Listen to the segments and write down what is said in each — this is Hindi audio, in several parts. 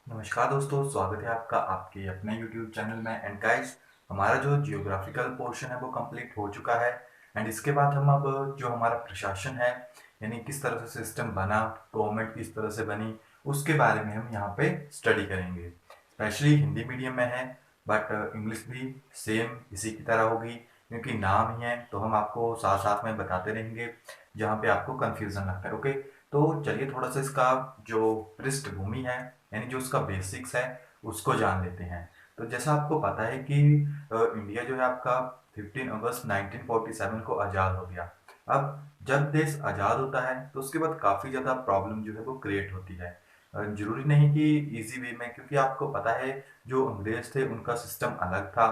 नमस्कार दोस्तों, स्वागत है आपका आपके अपने YouTube चैनल में। एंड गाइस, हमारा जो जियोग्राफिकल पोर्शन है वो कंप्लीट हो चुका है। एंड इसके बाद हम अब जो हमारा प्रशासन है, यानी किस तरह से सिस्टम बना, गवर्नमेंट किस तरह से बनी, उसके बारे में हम यहाँ पे स्टडी करेंगे। स्पेशली हिंदी मीडियम में है, बट इंग्लिश भी सेम इसी की तरह होगी, क्योंकि नाम ही है तो हम आपको साथ साथ में बताते रहेंगे जहाँ पे आपको कंफ्यूजन लगता है। ओके, तो चलिए थोड़ा सा इसका जो पृष्ठभूमि है, यानी जो उसका बेसिक्स है, उसको जान लेते हैं। तो जैसा आपको पता है कि इंडिया जो है आपका 15 अगस्त 1947 को आज़ाद हो गया। अब जब देश आज़ाद होता है तो उसके बाद काफ़ी ज़्यादा प्रॉब्लम जो है वो क्रिएट होती है। जरूरी नहीं कि इजी वे में, क्योंकि आपको पता है जो अंग्रेज थे उनका सिस्टम अलग था।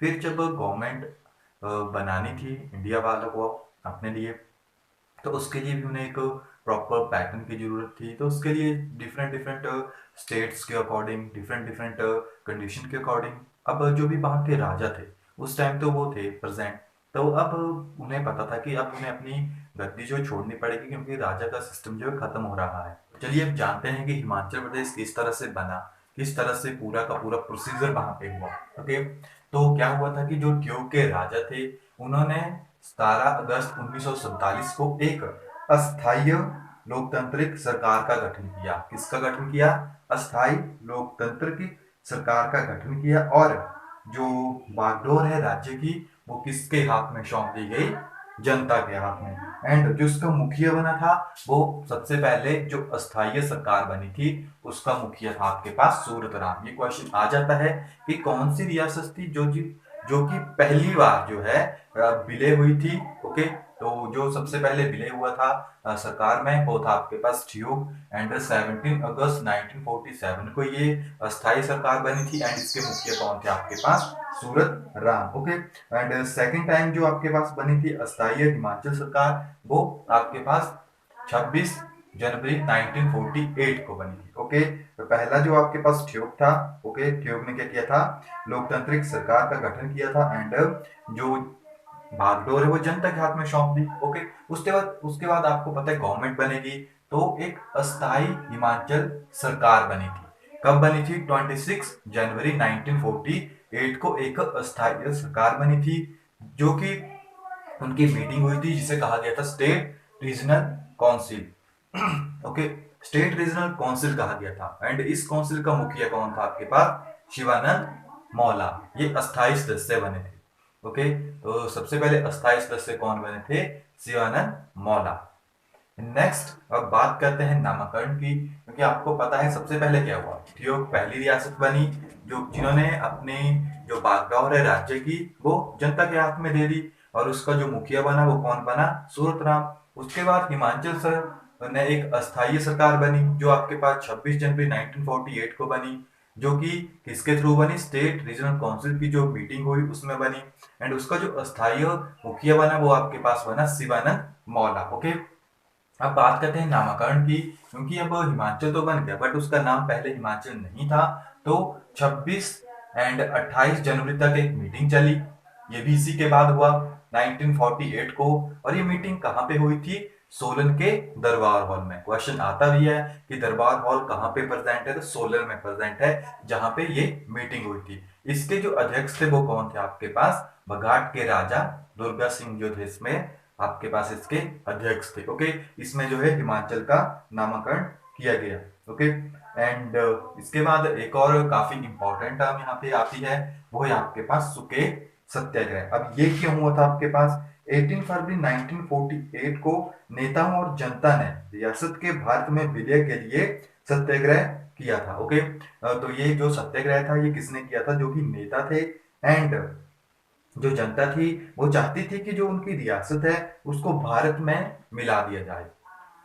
फिर जब गवर्नमेंट बनानी थी इंडिया वालों को अपने लिए, तो उसके लिए भी उन्हें एक प्रॉपर पैटर्न की जरूरत थी। तो उसके लिए डिफरेंट डिफरेंट स्टेट्स के अकॉर्डिंग, डिफरेंट डिफरेंट कंडीशन के अकॉर्डिंग, अब जो भी वहाँ के राजा थे उस टाइम तो वो थे प्रेजेंट, तो अब उन्हें पता था कि अब उन्हें अपनी गद्दी जो छोड़नी पड़ेगी, क्योंकि राजा का सिस्टम जो है खत्म हो रहा है। चलिए अब जानते हैं कि हिमाचल प्रदेश किस तरह से बना, किस तरह से पूरा का पूरा प्रोसीजर वहां पे हुआ। ओके, तो क्या हुआ था कि जो ट्यूब के राजा थे, उन्होंने 17 अगस्त 1947 को एक अस्थायी लोकतांत्रिक सरकार का गठन किया। किसका गठन किया? अस्थायी लोकतांत्रिक सरकार का गठन किया। और जो बागडोर है राज्य की, वो किसके हाथ में सौंप दी गई? जनता के हाथ में। एंड जो उसका मुखिया बना था, वो सबसे पहले जो अस्थायी सरकार बनी थी उसका मुखिया था आपके पास सूरत राम। ये क्वेश्चन आ जाता है कि कौन सी रियासत थी जो कि पहली बार जो है विलय हुई थी। ओके, तो जो सबसे पहले विलय हुआ था सरकार में, वो था आपके पास ठियोग। एंड 17 अगस्त 1947 को ये अस्थायी सरकार बनी थी। एंड इसके मुखिया कौन थे आपके पास? Surat Ram. Okay, and second time जो आपके पास बनी थी अस्थायी हिमाचल सरकार, वो आपके पास 26 जनवरी 1948 को बनी थी। ओके, तो पहला जो आपके पास ठियोग था, ओके, ठियोग ने क्या किया था? लोकतांत्रिक सरकार का गठन किया था। एंड जो बागडोर है वो जनता के हाथ में सौंप दी। ओके, उसके बाद आपको पता है गवर्नमेंट बनेगी, तो एक अस्थाई हिमाचल सरकार बनी थी। कब बनी थी? 26 जनवरी 1948 को एक अस्थाई सरकार बनी थी, जो कि उनकी मीटिंग हुई थी, जिसे कहा गया था state regional council. Okay, state regional council कहा गया था। एंड इस काउंसिल का मुखिया कौन था आपके पास? शिवानंद मौला। ये अस्थाई सदस्य बने थे। ओके, तो सबसे पहले अस्थाई सदस्य कौन बने थे? शिवानंद मौला। नेक्स्ट अब बात करते हैं नामकरण की, क्योंकि आपको पता है सबसे पहले क्या हुआ। ठियोग पहली रियासत बनी जो जिन्होंने अपनी जो बागडोर है राज्य की, वो जनता के हाथ में दे दी। और उसका जो मुखिया बना वो कौन बना? सूरत राम। उसके बाद हिमाचल सर ने एक अस्थायी सरकार बनी, जो आपके पास 26 जनवरी 1948 को बनी, जो कि किसके थ्रू बनी? स्टेट रीजनल काउंसिल की जो मीटिंग हुई उसमें बनी। एंड उसका जो अस्थायी मुखिया बना वो आपके पास बना शिवानंद मौला। ओके, अब बात करते हैं नामकरण की, क्योंकि अब हिमाचल तो बन गया, बट उसका नाम पहले हिमाचल नहीं था। तो 26 एंड 28 जनवरी तक एक मीटिंग चली, ये भी इसी के बाद हुआ 1948 को। और ये मीटिंग कहाँ पे हुई थी? सोलन के दरबार हॉल में। क्वेश्चन आता भी है कि दरबार हॉल कहाँ पे प्रेजेंट है, तो सोलन में प्रेजेंट है, जहां पे ये मीटिंग हुई थी। इसके जो अध्यक्ष थे वो कौन थे आपके पास? बघाट के राजा दुर्गा सिंह जो थे इसमें आपके पास इसके अध्यक्ष थे। ओके, इसमें जो है हिमाचल का नामकरण किया गया। ओके, एंड इसके बाद एक और काफी इंपॉर्टेंट टर्म यहाँ पे आती है, वो है आपके पास सुके सत्याग्रह। अब ये क्यों हुआ था आपके पास? 18 फरवरी 1948 को नेताओं और जनता ने रियासत के भारत में विलय के लिए सत्याग्रह किया था। ओके, तो ये जो सत्याग्रह था ये किसने किया था? जो कि नेता थे। एंड जो जनता थी वो चाहती थी कि जो उनकी रियासत है उसको भारत में मिला दिया जाए।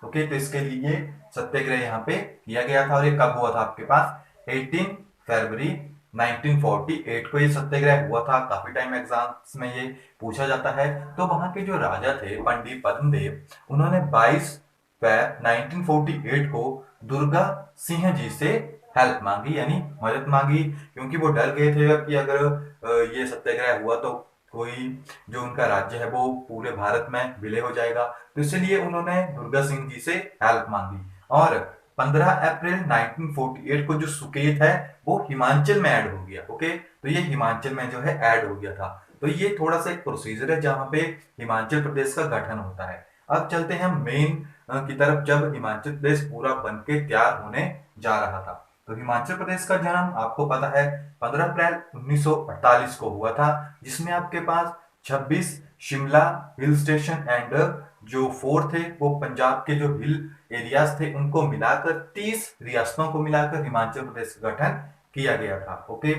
ओके, तो इसके लिए सत्याग्रह यहाँ पे किया गया था। और ये कब हुआ था आपके पास? 18 फरवरी 1948 को ये सत्याग्रह हुआ था। काफी टाइम एग्जाम्स में ये पूछा जाता है। तो वहां के जो राजा थे पंडित पद्मदेव, उन्होंने 22 फरवरी 1948 को दुर्गा सिंह जी से हेल्प मांगी, यानी मदद मांगी, क्योंकि वो डर गए थे कि अगर ये सत्याग्रह हुआ तो कोई जो उनका राज्य है वो पूरे भारत में विलय हो जाएगा। तो इसलिए उन्होंने दुर्गा सिंह जी से हेल्प मांगी। और 15 अप्रैल 1948 को जो सुकेत है वो हिमाचल में ऐड हो गया। ओके, तो ये हिमाचल में जो है ऐड हो गया था। तो ये थोड़ा सा एक प्रोसीजर है जहां पे हिमाचल प्रदेश का गठन होता है। अब चलते हैं मेन की तरफ, जब हिमाचल प्रदेश पूरा बन के तैयार होने जा रहा था। तो हिमाचल प्रदेश का जन्म आपको पता है 15 अप्रैल 1948 को हुआ था, जिसमें आपके पास 26 शिमला हिल स्टेशन एंड जो फोर थे वो पंजाब के जो हिल एरियाज थे उनको मिलाकर 30 रियासतों को मिलाकर हिमाचल प्रदेश का गठन किया गया था। ओके,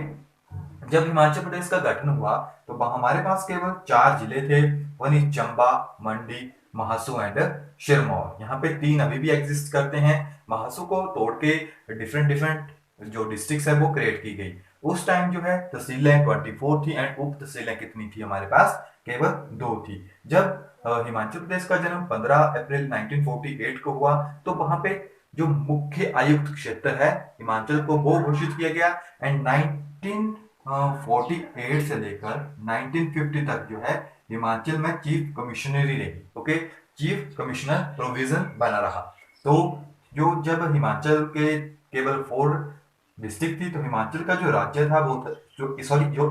जब हिमाचल प्रदेश का गठन हुआ तो हमारे पास केवल 4 जिले थे, वही चंबा, मंडी, महासू एंड सिरमौर। यहाँ पे 3 अभी भी एग्जिस्ट करते हैं। महासू को तोड़ के डिफरेंट डिफरेंट जो डिस्ट्रिक्ट्स है वो क्रिएट की गई। उस टाइम जो है तहसीलें 24 थी एंड उप तहसीलें कितनी थी हमारे पास, केवल 2 थी। जब हिमाचल प्रदेश का जन्म 15 अप्रैल 1948 को हुआ तो वहां पे जो मुख्य आयुक्त क्षेत्र है हिमाचल को वो घोषित किया गया एंड 1948 से लेकर 1950 तक जो है हिमाचल में चीफ कमिश्नरी रही। ओके, चीफ कमिश्नर प्रोविजन बना रहा। तो जो जब हिमाचल के केवल 4 डिस्ट्रिक्ट थी तो हिमाचल का जो राज्य था वो था, जो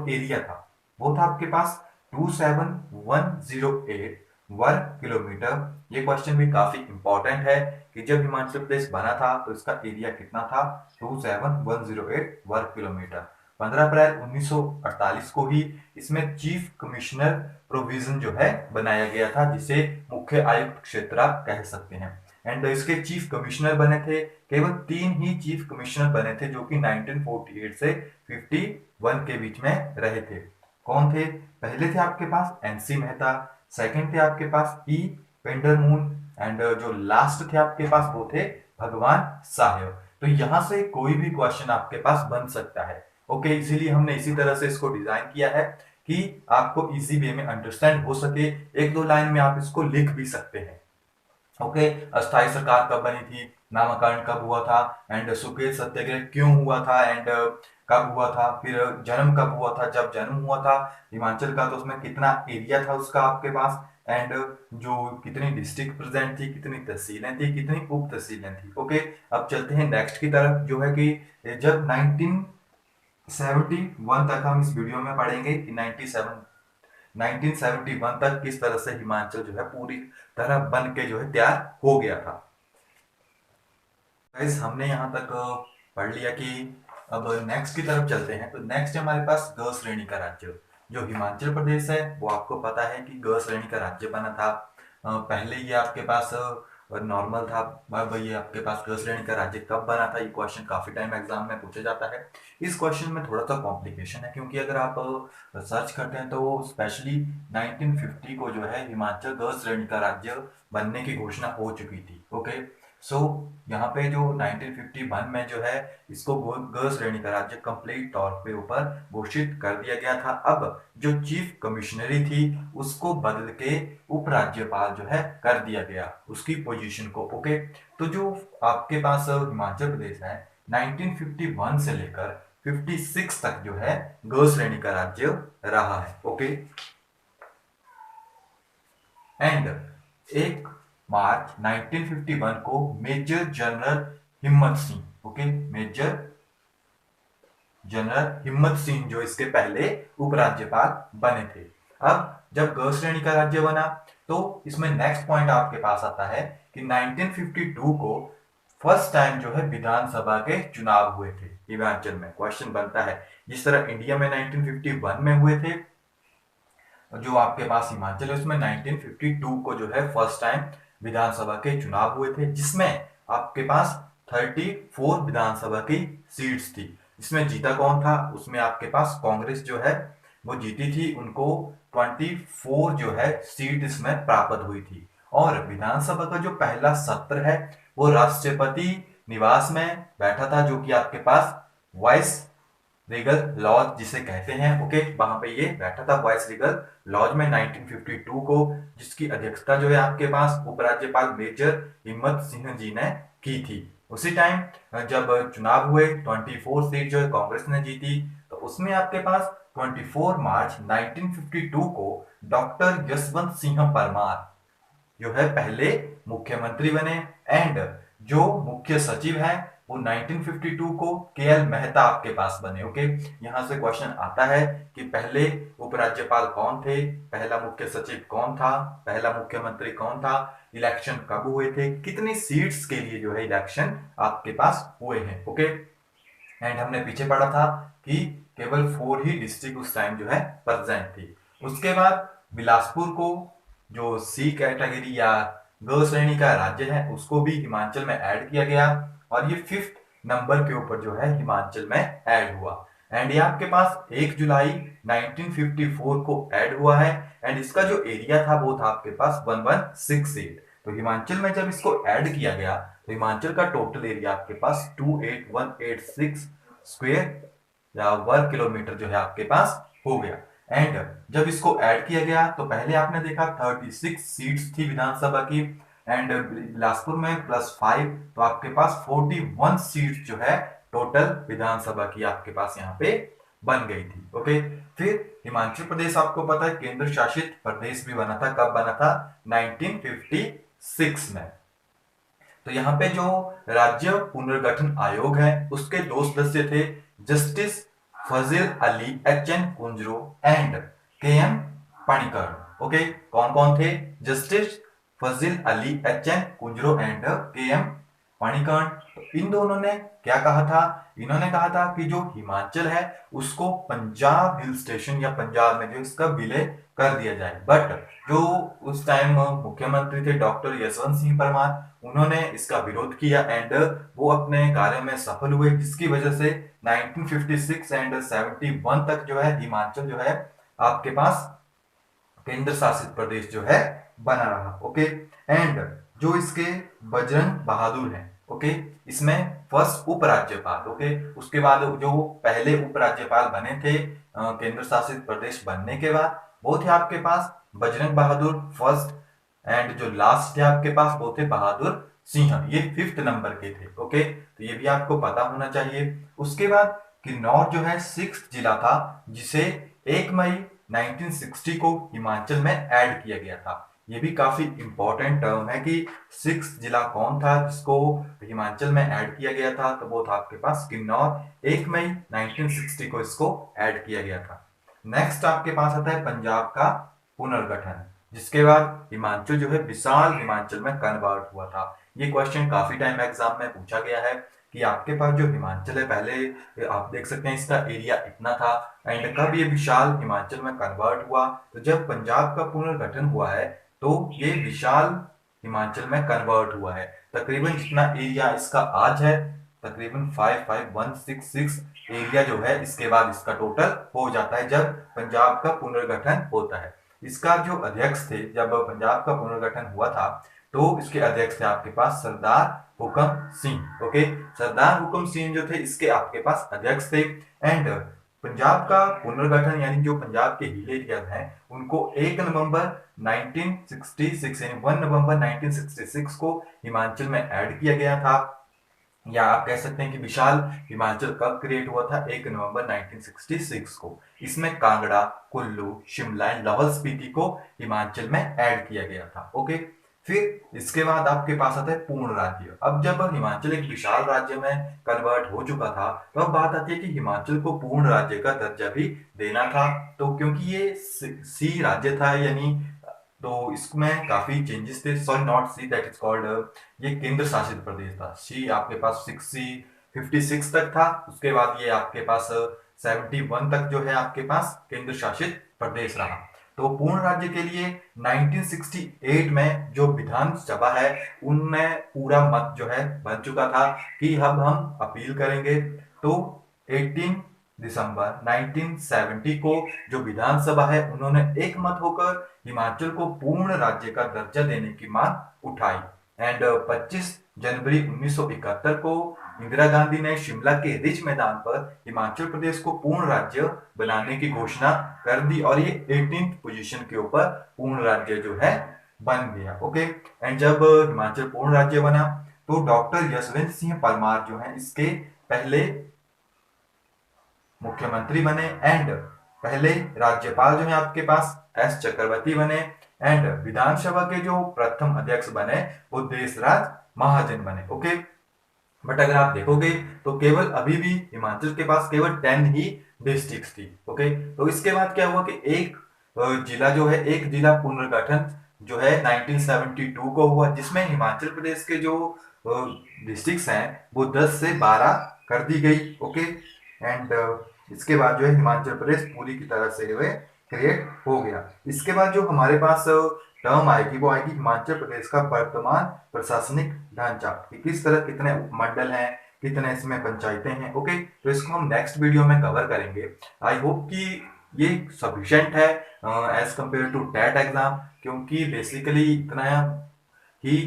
एरिया था वो था आपके पास 27108 वर्ग किलोमीटर। ये क्वेश्चन भी काफी इंपॉर्टेंट है कि जब हिमाचल प्रदेश बना था तो इसका एरिया कितना था, 27108 वर्ग किलोमीटर। 15 अप्रैल 1948 को ही इसमें चीफ कमिश्नर प्रोविजन जो है बनाया गया था, जिसे मुख्य आयुक्त क्षेत्र आप कह सकते हैं। एंड इसके चीफ कमिश्नर बने थे, केवल 3 ही चीफ कमिश्नर बने थे जो कि 1948 से 51 के बीच में रहे थे। कौन थे? पहले थे आपके पास एनसी मेहता, सेकंड थे आपके पास ई पेंडरमून एंड जो लास्ट थे आपके पास वो थे भगवान साहेब। तो यहां से कोई भी क्वेश्चन आपके पास बन सकता है। ओके, इसीलिए हमने इसी तरह से इसको डिजाइन किया है कि आपको इजी वे में अंडरस्टैंड हो सके। 1-2 लाइन में आप इसको लिख भी सकते हैं। ओके, अस्थायी सरकार कब बनी थी, नामकरण कब हुआ था एंड सुकेत सत्याग्रह क्यों हुआ था एंड कब हुआ था, फिर जन्म कब हुआ था, जब जन्म हुआ था हिमाचल का तो उसमें कितना एरिया था उसका आपके पास एंड जो कितनी डिस्ट्रिक्ट प्रेजेंट थी, कितनी तहसीलें थी, कितनी उप तहसीलें थी। ओके, अब चलते हैं नेक्स्ट की तरफ, जो है कि जब 1971 तक हम इस वीडियो में पढ़ेंगे कि 1971 तक किस तरह से हिमाचल जो है पूरी तरह बन के जो है तैयार हो गया था। गाइस, हमने यहाँ तक पढ़ लिया कि अब नेक्स्ट की तरफ चलते हैं। तो नेक्स्ट हमारे पास ग श्रेणी का राज्य, जो हिमाचल प्रदेश है वो आपको पता है कि ग श्रेणी का राज्य बना था। पहले ये आपके पास नॉर्मल था, अब ये आपके पास ग श्रेणी का राज्य कब बना था, ये क्वेश्चन काफी टाइम एग्जाम में पूछा जाता है। इस क्वेश्चन में थोड़ा सा कॉम्प्लिकेशन है, क्योंकि अगर आप सर्च करते हैं तो स्पेशली 1950 को जो है हिमाचल ग श्रेणी का राज्य बनने की घोषणा हो चुकी थी। ओके, सो यहाँ पे जो 1951 में जो है इसको ग श्रेणी का राज्य कंप्लीट तौर पे ऊपर घोषित कर दिया गया था। अब जो चीफ कमिश्नरी थी उसको बदल के उपराज्यपाल जो है कर दिया गया उसकी पोजीशन को। ओके, तो जो आपके पास हिमाचल प्रदेश है 1951 से लेकर 56 तक जो है ग श्रेणी का राज्य रहा है। ओके, एंड 1 मार्च 1951 को मेजर जनरल हिम्मत सिंह, ओके, मेजर जनरल हिम्मत सिंह जो इसके पहले उपराज्यपाल बने थे। अब जब ग श्रेणी का राज्य बना तो इसमें नेक्स्ट पॉइंट आपके पास आता है कि 1952 को फर्स्ट टाइम जो है विधानसभा के चुनाव हुए थे हिमाचल में। क्वेश्चन बनता है जिस तरह इंडिया में 1951 में हुए थे, जो आपके पास हिमाचल है उसमें 1952 को जो है फर्स्ट टाइम विधानसभा के चुनाव हुए थे, जिसमें आपके पास 34 विधानसभा की सीट्स थी। इसमें जीता कौन था? उसमें आपके पास कांग्रेस जो है वो जीती थी, उनको 24 जो है सीट इसमें प्राप्त हुई थी। और विधानसभा का जो पहला सत्र है वो राष्ट्रपति निवास में बैठा था, जो कि आपके पास वाइस रीगल लॉज जिसे कहते हैं। ओके, वहां पे ये बैठा था वाइस रीगल लॉज में 1952 को, जिसकी अध्यक्षता जो है आपके पास उपराज्यपाल मेजर हिम्मत सिंह जी ने की थी। उसी टाइम जब चुनाव हुए 24 सीट जो है कांग्रेस ने जीती, तो उसमें आपके पास 24 मार्च 1952 को डॉक्टर यशवंत सिंह परमार जो है पहले मुख्यमंत्री बने एंड जो मुख्य सचिव है वो 1952 को केएल मेहता आपके पास बने। ओके, यहां से क्वेश्चन आता है कि पहले उपराज्यपाल कौन थे, पहला मुख्य सचिव कौन था, पहला मुख्यमंत्री कौन था, इलेक्शन कब हुए थे, कितनी सीट्स के लिए जो है इलेक्शन आपके पास हुए हैं। ओके, एंड हमने पीछे पढ़ा था कि केवल 4 ही डिस्ट्रिक्ट उस टाइम जो है प्रेजेंट थी। उसके बाद बिलासपुर को जो सी कैटेगरी या ग श्रेणी का राज्य है उसको भी हिमाचल में ऐड किया गया और ये 5th नंबर के ऊपर जो है हिमाचल में ऐड हुआ। एंड ये आपके पास 1 जुलाई 1954 को ऐड हुआ है एंड इसका जो एरिया था वो था आपके पास 1168। तो हिमाचल में जब इसको ऐड किया गया तो हिमाचल का टोटल एरिया आपके पास 28186 स्क्वायर या वर्ग किलोमीटर जो है आपके पास हो गया। एंड जब इसको ऐड किया गया तो पहले आपने देखा 36 सीट्स थी विधानसभा की एंड बिलासपुर में +5 तो आपके पास 41 सीट जो है टोटल विधानसभा की आपके पास यहाँ पे बन गई थी। ओके, फिर हिमाचल प्रदेश आपको पता है केंद्र शासित प्रदेश भी बना था। कब बना था? 1956 में। तो यहाँ पे जो राज्य पुनर्गठन आयोग है उसके 2 सदस्य थे, justice Fazl Ali H N. Kunzru and K M. Panikkar. Okay, कौन कौन थे? Justice Fazl Ali H N. Kunzru and K M. Panikkar. तो इन दोनों ने क्या कहा था? इन्होंने कहा था कि जो हिमाचल है उसको पंजाब हिल स्टेशन या पंजाब में जो इसका विलय कर दिया जाए। बट जो उस टाइम मुख्यमंत्री थे डॉक्टर यशवंत सिंह परमार, उन्होंने इसका विरोध किया एंड वो अपने कार्य में सफल हुए, जिसकी वजह से 1956 एंड 71 तक जो है हिमाचल जो है आपके पास केंद्र शासित प्रदेश जो है बना रहा। ओके, एंड जो इसके बजरंग बहादुर हैं, ओके, इसमें फर्स्ट उपराज्यपाल, ओके, उसके बाद जो पहले उपराज्यपाल बने थे केंद्र शासित प्रदेश बनने के बाद, वो थे आपके पास बजरंग बहादुर फर्स्ट एंड जो लास्ट थे आपके पास वो थे बहादुर सिंह, ये 5th नंबर के थे। ओके, तो ये भी आपको पता होना चाहिए। उसके बाद किन्नौर जो है 6th जिला था जिसे 1 मई 1960 को हिमाचल में ऐड किया गया था। ये भी काफी इंपॉर्टेंट टर्म है कि 6th जिला कौन था जिसको हिमाचल में ऐड किया गया था, तो वो था आपके पास किन्नौर। 1 मई 1960 को इसको ऐड किया गया था। नेक्स्ट आपके पास आता है पंजाब का पुनर्गठन, जिसके बाद हिमाचल जो है विशाल हिमाचल में कन्वर्ट हुआ था। ये क्वेश्चन काफी टाइम एग्जाम में पूछा गया है कि आपके पास जो हिमाचल है पहले आप देख सकते हैं इसका एरिया इतना था एंड कब ये विशाल हिमाचल में कन्वर्ट हुआ। तो जब पंजाब का पुनर्गठन हुआ है तो ये विशाल हिमाचल में कन्वर्ट हुआ है। तकरीबन जितना एरिया इसका आज है तकरीबन 55166 एरिया जो है इसके बाद इसका टोटल हो जाता है जब पंजाब का पुनर्गठन होता है। इसका जो अध्यक्ष थे जब पंजाब का पुनर्गठन हुआ था तो इसके अध्यक्ष थे आपके पास सरदार हुकम सिंह। ओके, सरदार हुकम सिंह जो थे इसके आपके पास अध्यक्ष थे एंड पंजाब का पुनर्गठन यानी जो पंजाब के हिल एरिया हैं उनको 1 नवंबर 1966 यानी 1 नवंबर 1966 को हिमाचल में ऐड किया गया था। या आप कह सकते हैं कि विशाल हिमाचल कब क्रिएट हुआ था? 1 नवंबर 1966 को। इसमें कांगड़ा, कुल्लू, शिमला एंड लाहौल स्पीति को हिमाचल में ऐड किया गया था। ओके, फिर इसके बाद आपके पास आता है पूर्ण राज्य। अब जब हिमाचल एक विशाल राज्य में कन्वर्ट हो चुका था तो अब बात आती है कि हिमाचल को पूर्ण राज्य का दर्जा भी देना था। तो क्योंकि ये सी राज्य था यानी तो इसमें काफी चेंजेस थे। Sorry not see, that is called, ये केंद्र शासित प्रदेश था। सी आपके पास 56 तक था, उसके बाद ये आपके पास 71 तक जो है आपके पास केंद्र शासित प्रदेश रहा। तो पूर्ण राज्य के लिए 1968 में जो विधानसभा है उनमें पूरा मत जो है बन चुका था कि अब हम अपील करेंगे। तो 18 दिसंबर 1970 को जो विधानसभा है उन्होंने एक मत होकर हिमाचल को पूर्ण राज्य का दर्जा देने की मांग उठाई एंड 25 जनवरी 1971 को इंदिरा गांधी ने शिमला के रिज मैदान पर हिमाचल प्रदेश को पूर्ण राज्य बनाने की घोषणा कर दी और ये 18th पोजीशन के ऊपर पूर्ण राज्य जो है बन गया। ओके, एंड जब हिमाचल पूर्ण राज्य बना तो डॉक्टर यशवंत सिंह परमार जो है इसके पहले मुख्यमंत्री बने एंड पहले राज्यपाल जो है आपके पास एस चक्रवर्ती बने एंड विधानसभा के जो प्रथम अध्यक्ष बने वो देशराज महाजन बने। ओके, बट अगर आप देखोगे तो केवल अभी भी हिमाचल के पास केवल 10 ही डिस्ट्रिक्ट थी। ओके, तो इसके बाद क्या हुआ कि एक जिला जो है, एक जिला पुनर्गठन जो है 1972 को हुआ, जिसमें हिमाचल प्रदेश के जो डिस्ट्रिक्ट्स हैं वो 10 से 12 कर दी गई। ओके, एंड इसके बाद जो है हिमाचल प्रदेश पूरी की तरह से जो है क्रिएट हो गया। इसके बाद जो हमारे पास टर्म आएगी वो आएगी हिमाचल प्रदेश का वर्तमान प्रशासनिक ढांचा, कि किस तरह कितने उपमंडल हैं, कितने इसमें पंचायतें हैं। ओके, तो इसको हम नेक्स्ट वीडियो में कवर करेंगे। आई होप कि ये सफिशिएंट है as compare to TET exam, क्योंकि बेसिकली इतना ही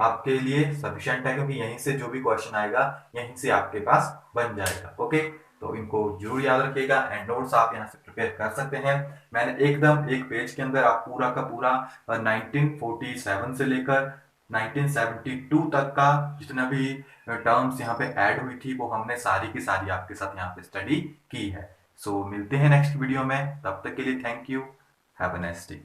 आपके लिए सफिशिएंट है, क्योंकि यहीं से जो भी क्वेश्चन आएगा यहीं से आपके पास बन जाएगा। ओके, तो इनको जरूर याद रखिएगा एंड नोट्स आप यहाँ से प्रिपेयर कर सकते हैं। मैंने एकदम एक पेज के अंदर आप पूरा का पूरा 1947 से लेकर 1972 तक का जितना भी टर्म्स यहाँ पे ऐड हुई थी वो हमने सारी की सारी आपके साथ यहाँ पे स्टडी की है। सो मिलते हैं नेक्स्ट वीडियो में, तब तक के लिए thank you, have a nice day.